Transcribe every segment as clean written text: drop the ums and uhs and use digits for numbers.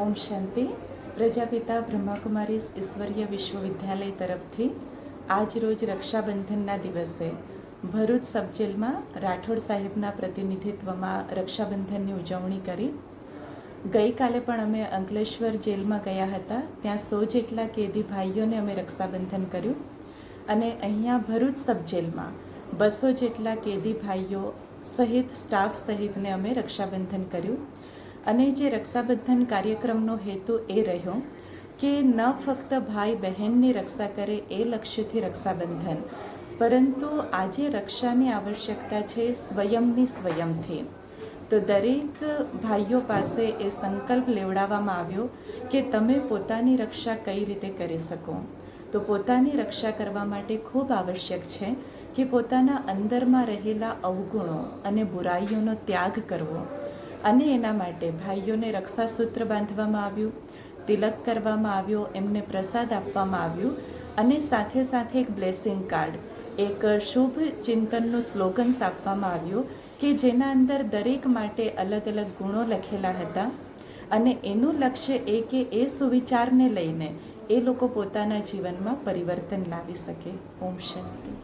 ઓમ શાંતિ. પ્રજાપિતા બ્રહ્માકુમારી ઈશ્વરીય વિશ્વવિદ્યાલય તરફથી આજ રોજ રક્ષાબંધનના દિવસે ભરૂચ સબજેલમાં રાઠોડ સાહેબના પ્રતિનિધિત્વમાં રક્ષાબંધનની ઉજવણી કરી. ગઈકાલે પણ અમે અંકલેશ્વર જેલમાં ગયા હતા. ત્યાં 100 જેટલા કેદી ભાઈઓને અમે રક્ષાબંધન કર્યું અને અહીંયા ભરૂચ સબજેલમાં 200 જેટલા કેદી ભાઈઓ સહિત સ્ટાફ સહિતને અમે રક્ષાબંધન કર્યું. અને જે રક્ષાબંધન કાર્યક્રમનો હેતુ એ રહ્યો કે ન ફક્ત ભાઈ બહેનની રક્ષા કરે એ લક્ષ્યથી રક્ષાબંધન, પરંતુ આજે રક્ષાની આવશ્યકતા છે સ્વયંથી. તો દરેક ભાઈઓ પાસે એ સંકલ્પ લેવડાવવામાં આવ્યો કે તમે પોતાની રક્ષા કઈ રીતે કરી શકો. તો પોતાની રક્ષા કરવા માટે ખૂબ આવશ્યક છે કે પોતાના અંદરમાં રહેલા અવગુણો અને બુરાઈઓનો ત્યાગ કરવો. અને એના માટે ભાઈઓને રક્ષાસૂત્ર બાંધવામાં આવ્યું, તિલક કરવામાં આવ્યો, એમને પ્રસાદ આપવામાં આવ્યું અને સાથે સાથે એક બ્લેસિંગ કાર્ડ, એક શુભ ચિંતનનું સ્લોગન્સ આપવામાં આવ્યું કે જેના અંદર દરેક માટે અલગ અલગ ગુણો લખેલા હતા. અને એનું લક્ષ્ય એ કે એ સુવિચારને લઈને એ લોકો પોતાના જીવનમાં પરિવર્તન લાવી શકે. ઓમ શાંતિ.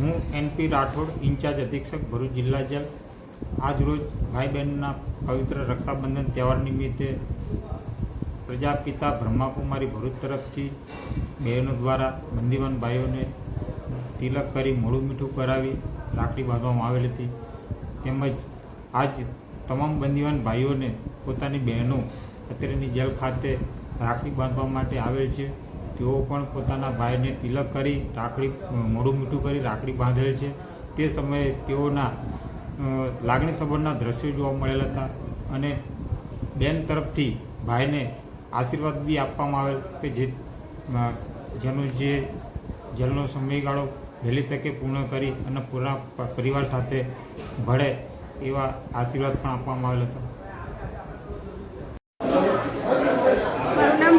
હું એનપી રાઠોડ, ઇન્ચાર્જ અધિક્ષક ભરૂચ જિલ્લા જેલ. આજ રોજ ભાઈ બહેનના પવિત્ર રક્ષાબંધન તહેવાર નિમિત્તે પ્રજાપિતા બ્રહ્માકુમારી ભરૂચ તરફથી બહેનો દ્વારા બંદીવાન ભાઈઓને તિલક કરી મોઢું મીઠું કરાવી રાખડી બાંધવામાં આવેલ હતી. તેમજ આજ તમામ બંદીવાન ભાઈઓને પોતાની બહેનો અત્યારેની જેલ ખાતે રાખડી બાંધવા માટે આવેલ છે. તેઓ પણ પોતાના ભાઈને તિલક કરી મોઢું મીઠું કરી રાખડી બાંધેલ છે. તે સમયે તેઓના લાગણી સંબંધના દ્રશ્યો જોવા મળેલ હતા અને બેન તરફથી ભાઈને આશીર્વાદ બી આપવામાં આવેલ કે જેનો જેલનો સમયગાળો વહેલી તકે પૂર્ણ કરી અને પૂરા પરિવાર સાથે ભળે એવા આશીર્વાદ પણ આપવામાં આવેલ હતા.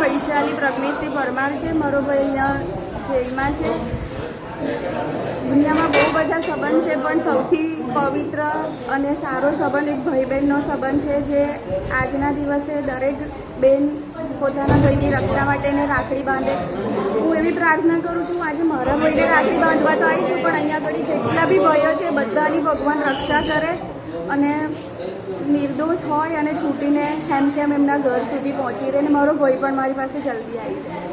વૈશાલી પ્રજ્ઞેશસિંહ પરમાર છે. મારો ભાઈ અહીંયા જેલમાં છે. દુનિયામાં બહુ બધા સંબંધ છે, પણ સૌથી પવિત્ર અને સારો સંબંધ એક ભાઈ બહેનનો સંબંધ છે, જે આજના દિવસે દરેક બેન પોતાના ભાઈની રક્ષા માટેને રાખડી બાંધે છે. હું એવી પ્રાર્થના કરું છું, આજે મારા ભાઈને રાખડી બાંધવા તો આવી છું, પણ અહીંયા આગળ જેટલા બી ભાઈઓ છે બધાની ભગવાન રક્ષા કરે અને નિર્દોષ હોય અને છૂટીને હેમ કેમ એમના ઘર સુધી પહોંચી રહે. અને મારો ભાઈ પણ મારી પાસે જલ્દી આવી જાય.